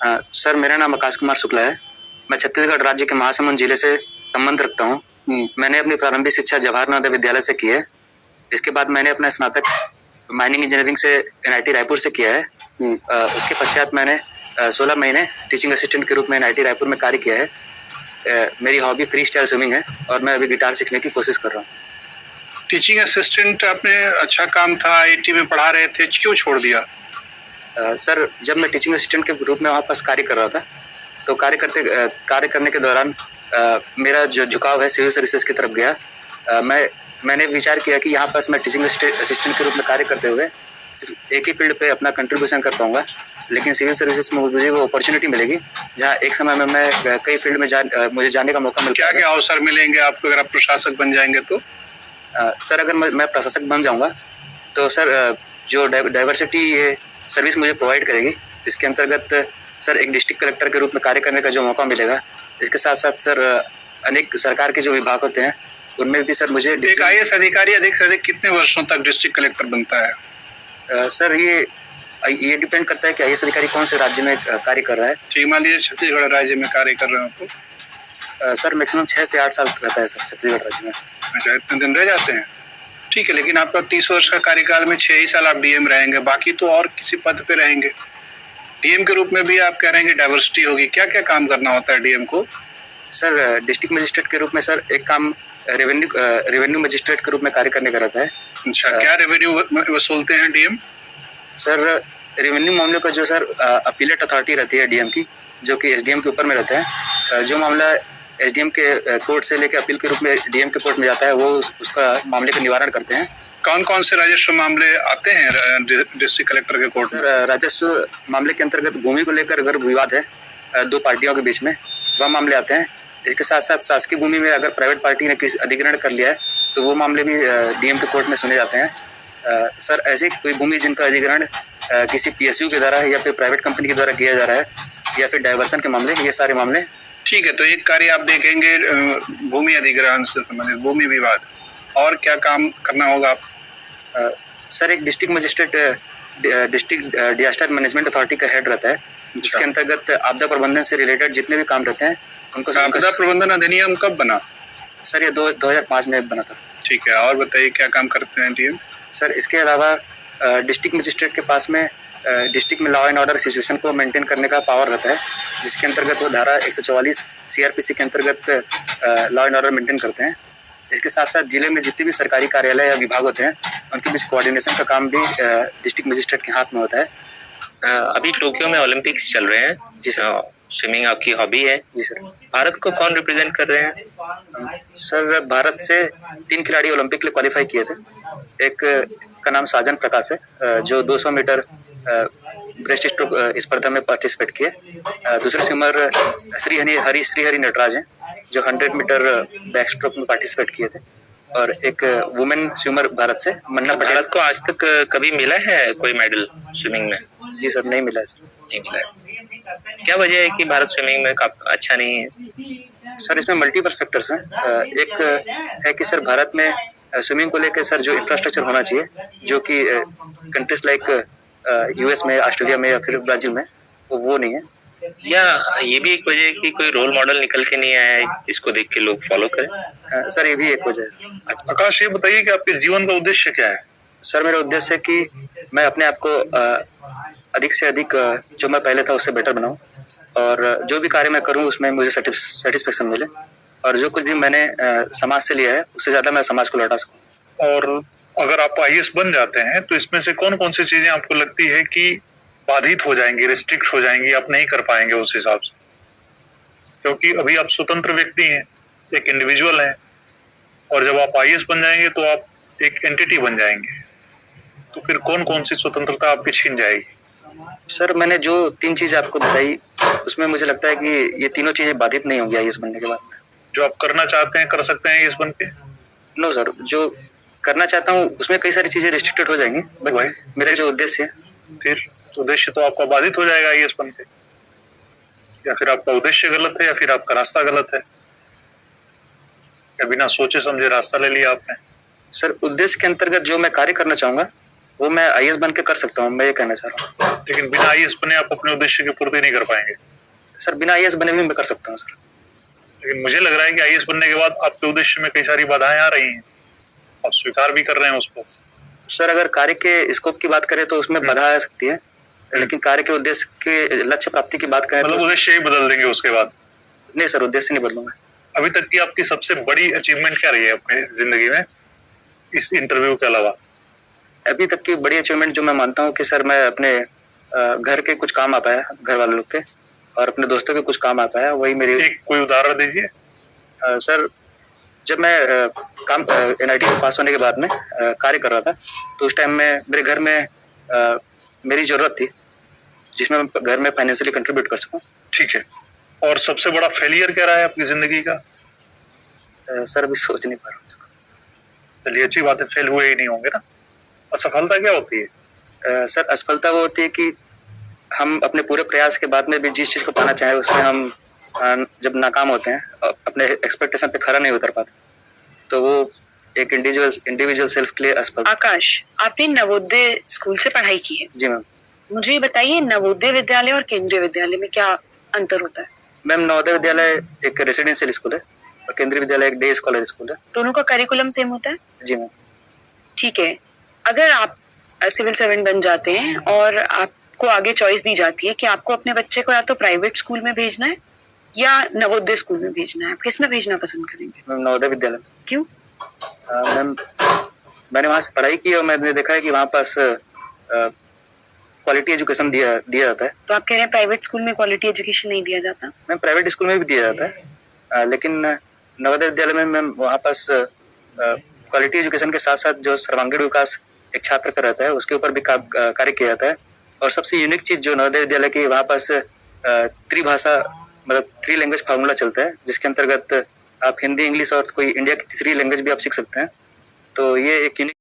Sir मेरा नाम आकाश कुमार शुक्ला है। मैं छत्तीसगढ़ राज्य के महासमुंद जिले से संबंध रखता हूँ। मैंने अपनी प्रारंभिक शिक्षा जवाहर नवोदय विद्यालय से की है। इसके बाद मैंने अपना स्नातक माइनिंग इंजीनियरिंग से एनआईटी रायपुर से किया है। उसके पश्चात मैंने 16 महीने टीचिंग असिस्टेंट के रूप में एनआईटी रायपुर में कार्य किया है। मेरी हॉबी फ्री स्टाइल स्विमिंग है और मैं अभी गिटार सीखने की कोशिश कर रहा हूँ। टीचिंग असिस्टेंट आपने अच्छा काम था, आईआईटी में पढ़ा रहे थे, क्यों छोड़ दिया? सर जब मैं टीचिंग असिस्टेंट के रूप में वहाँ पास कार्य कर रहा था तो कार्य करने के दौरान मेरा जो झुकाव है सिविल सर्विसेज की तरफ गया। मैंने विचार किया कि यहाँ पास मैं टीचिंग असिस्टेंट के रूप में कार्य करते हुए सिर्फ एक ही फील्ड पे अपना कंट्रीब्यूशन कर पाऊंगा, लेकिन सिविल सर्विसेज में मुझे वो अपॉर्चुनिटी मिलेगी जहाँ एक समय में मैं कई फील्ड में मुझे जाने का मौका मिलेगा। क्या अवसर मिलेंगे आपको अगर आप प्रशासक बन जाएंगे तो? सर अगर मैं प्रशासक बन जाऊंगा तो सर जो डाइवर्सिटी ये सर्विस मुझे प्रोवाइड करेगी, इसके अंतर्गत सर एक डिस्ट्रिक्ट कलेक्टर के रूप में कार्य करने का जो मौका मिलेगा, इसके साथ साथ सर अनेक सरकार के जो विभाग होते हैं उनमें भी सर मुझे एक आईएएस अधिकारी अधिक से अधिक कितने वर्षों तक डिस्ट्रिक्ट कलेक्टर बनता है? सर ये डिपेंड करता है कि आईएएस अधिकारी कौन से राज्य में कार्य कर रहा है। ठीक, मान लीजिए छत्तीसगढ़ राज्य में कार्य कर रहे हो तो सर मैक्सिमम 6 से 8 साल रहता है सर छत्तीसगढ़ राज्य में। अच्छा, इतने दिन रह जाते हैं। ठीक है, लेकिन आपका 30 वर्ष का कार्यकाल में 6 ही साल आप डीएम रहेंगे, बाकी तो और किसी पद पे रहेंगे। डीएम के रूप में भी आप कह रहे हैं कि डाइवर्सिटी होगी, क्या क्या काम करना होता है डीएम को? सर डिस्ट्रिक्ट मजिस्ट्रेट के रूप में सर एक काम रेवेन्यू मजिस्ट्रेट के रूप में कार्य करने का रहता है। अच्छा, क्या रेवेन्यू वसूलते हैं डीएम? सर रेवेन्यू मामले का जो सर अपीलेट अथॉरिटी रहती है डीएम की, जो कि एसडीएम के ऊपर में रहता है। जो मामला एसडीएम के कोर्ट से लेकर अपील के रूप में डीएम के कोर्ट में जाता है, वो उसका मामले का निवारण करते हैं। कौन कौन से राजस्व मामले आते हैं डिस्ट्रिक्ट कलेक्टर के कोर्ट में? सर राजस्व मामले के अंतर्गत भूमि को लेकर अगर विवाद है 2 पार्टियों के बीच में, वह मामले आते हैं। इसके साथ साथ शासकीय भूमि में अगर प्राइवेट पार्टी ने किसी अधिग्रहण कर लिया है तो वो मामले भी डीएम के कोर्ट में सुने जाते हैं। सर ऐसी कोई भूमि जिनका अधिग्रहण किसी पीएसयू के द्वारा या फिर प्राइवेट कंपनी के द्वारा किया जा रहा है या फिर डाइवर्सन के मामले, ये सारे मामले। ठीक है, तो एक कार्य आप देखेंगे भूमि अधिग्रहण से संबंधित भूमि विवाद, और क्या काम करना होगा आप? सर एक district magistrate district disaster management authority का हेड रहता है, जिसके अंतर्गत आपदा प्रबंधन से रिलेटेड जितने भी काम रहते हैं उनको। आपदा प्रबंधन अधिनियम कब बना? सर ये 2005 में बना था। ठीक है, और बताइए क्या काम करते हैं डीएम? सर इसके अलावा डिस्ट्रिक्ट मजिस्ट्रेट के पास में डिस्ट्रिक्ट में लॉ एंड ऑर्डर सिचुएशन को मेंटेन करने का पावर रहता है, जिसके अंतर्गत वो धारा 144 सीआरपीसी के अंतर्गत लॉ एंड ऑर्डर मेंटेन करते हैं। इसके साथ साथ जिले में जितने भी सरकारी कार्यालय या विभाग होते हैं उनके बीच कोऑर्डिनेशन का काम भी डिस्ट्रिक्ट मजिस्ट्रेट के हाथ में होता है। अभी टोक्यो में ओलंपिक्स चल रहे हैं। जी सर, स्विमिंग आपकी हॉबी है? जी सर। भारत को कौन रिप्रेजेंट कर रहे हैं? सर भारत से 3 खिलाड़ी ओलंपिक के लिए क्वालिफाई किए थे। एक का नाम साजन प्रकाश है जो 200 मीटर ब्रेस्ट स्ट्रोक स्पर्धा में पार्टिसिपेट किए। दूसरे स्विमर श्रीहरि नटराज हैं जो 100 मीटर बैक स्ट्रोक में पार्टिसिपेट किए थे। और एक वुमेन स्विमर भारत से मन्ना पटेल। भारत को आज तक कभी मिला है कोई मेडल स्विमिंग में? जी सर, नहीं मिला है सर। नहीं मिला है। क्या वजह है कि भारत स्विमिंग में अच्छा नहीं है? सर इसमें मल्टीपल फैक्टर्स हैं। एक है कि सर भारत में स्विमिंग को लेकर सर जो इंफ्रास्ट्रक्चर होना चाहिए, जो कि कंट्रीज लाइक यूएस में, ऑस्ट्रेलिया में या फिर ब्राजील में, वो नहीं है। या ये भी एक वजह है कि कोई रोल मॉडल निकल के नहीं आया है जिसको देख के लोग फॉलो करें? सर ये भी एक वजह है। आकाश, ये बताइए कि आपके जीवन का उद्देश्य क्या है? सर मेरा उद्देश्य है कि मैं अपने आप को अधिक से अधिक जो मैं पहले था उससे बेटर बनाऊं, और जो भी कार्य मैं करूं उसमें मुझे सेटिस्फेक्शन मिले, और जो कुछ भी मैंने समाज से लिया है उससे ज्यादा मैं समाज को लौटा सकूं। और अगर आप आईएएस बन जाते हैं तो इसमें से कौन कौन सी चीजें आपको लगती है कि बाधित हो जाएंगी, रिस्ट्रिक्ट हो जाएंगी, आप नहीं कर पाएंगे उस हिसाब से? क्योंकि अभी आप स्वतंत्र व्यक्ति हैं, एक इंडिविजुअल हैं, और जब आप आईएएस बन जाएंगे तो आप एक एंटिटी बन जाएंगे, तो फिर कौन कौन सी स्वतंत्रता आपकी छीन जाएगी? सर मैंने जो 3 चीजें आपको बताई उसमें मुझे लगता है कि ये तीनों चीजें बाधित नहीं होंगी आईएएस बनने के बाद। जो आप करना चाहते हैं कर सकते हैं आईएएस बन के? नो सर, जो करना चाहता हूँ उसमें कई सारी चीजें रिस्ट्रिक्टेड हो जाएंगी, बट मेरा जो उद्देश्य है, फिर उद्देश्य तो आपका बाधित हो जाएगा आईएएस बन के। या फिर आपका उद्देश्य गलत है या फिर आपका रास्ता गलत है, या बिना सोचे समझे रास्ता ले लिया आपने? सर उद्देश्य के अंतर्गत जो मैं कार्य करना चाहूंगा वो मैं आईएएस बन के कर सकता हूँ, मैं ये कहना चाह रहा हूँ। लेकिन बिना आईएएस बने आप अपने उद्देश्य की पूर्ति नहीं कर पाएंगे। सर बिना आईएएस बने भी मैं कर सकता हूँ सर। लेकिन मुझे लग रहा है कि आईएएस बनने के बाद आपके उद्देश्य में कई सारी बाधाएं आ रही हैं, आप स्वीकार भी कर रहे हैं उसको। सर अगर कार्य के स्कोप की बात करें तो उसमें बाधा आ सकती है, लेकिन कार्य के उद्देश्य के लक्ष्य प्राप्ति की बात करें मतलब तो उद्देश्य ही बदल देंगे उसके बाद? नहीं सर, उद्देश्य नहीं बदलूंगा। अभी तक की आपकी सबसे बड़ी अचीवमेंट क्या रही है अपनी जिंदगी में इस इंटरव्यू के अलावा? अभी तक की बड़ी अचीवमेंट जो मैं मानता हूँ कि सर मैं अपने घर के कुछ काम आ पाया, घर वाले लोग के, और अपने दोस्तों के कुछ काम आ पाया, वही मेरी। एक कोई उदाहरण दीजिए। सर जब मैं काम एनआईटी में पास होने के बाद में कार्य कर रहा था, तो उस टाइम में मेरे घर में मेरी जरूरत थी जिसमें मैं घर में फाइनेंशियली कंट्रीब्यूट कर सकूं। ठीक है, और सबसे बड़ा फेलियर क्या रहा है आपकी जिंदगी का? सर अभी सोच नहीं पा रहा हूँ इसको। चलिए अच्छी बात है, फेल हुए ही नहीं होंगे ना। असफलता क्या होती है? सर असफलता वो होती है कि हम अपने पूरे प्रयास के बाद में भी जिस चीज को पाना चाहें उसमें हम जब नाकाम होते हैं, अपने एक्सपेक्टेशन पे खरा नहीं उतर पाते, तो वो एक इंडिविजुअल सेल्फ के लिए असफलता। आकाश, आपने नवोदय स्कूल से पढ़ाई की है? जी मैम। मुझे बताइए, नवोदय विद्यालय और केंद्रीय विद्यालय में क्या अंतर होता है? मैम नवोदय विद्यालय एक रेसिडेंशियल स्कूल है और केंद्रीय विद्यालय एक डे स्कॉलर स्कूल है। दोनों का करिकुलम सेम होता है? जी मैम। ठीक है, अगर आप सिविल सर्वेंट बन जाते हैं और आपको आगे चॉइस दी जाती है कि आपको अपने बच्चे को या तो प्राइवेट स्कूल में भेजना है या नवोदय स्कूल में भेजना है, आप किस में भेजना पसंद करेंगे? मैम नवोदय विद्यालय। क्यों? मैम मैंने वहाँ से पढ़ाई की और मैंने देखा है कि वहाँ पास क्वालिटी एजुकेशन दिया जाता है। तो आप कह रहे हैं प्राइवेट स्कूल में क्वालिटी एजुकेशन नहीं दिया जाता? मैम प्राइवेट स्कूल में भी दिया जाता है, लेकिन नवोदय विद्यालय में मैम वहाँ पास क्वालिटी एजुकेशन के साथ साथ जो सर्वांगीण विकास एक छात्र का रहता है उसके ऊपर भी कार्य किया जाता है। और सबसे यूनिक चीज जो नवोदय विद्यालय की, वहाँ पास त्रिभाषा मतलब 3 लैंग्वेज फार्मूला चलता है, जिसके अंतर्गत आप हिंदी, इंग्लिश और कोई इंडिया की तीसरी लैंग्वेज भी आप सीख सकते हैं। तो ये एक यूनिक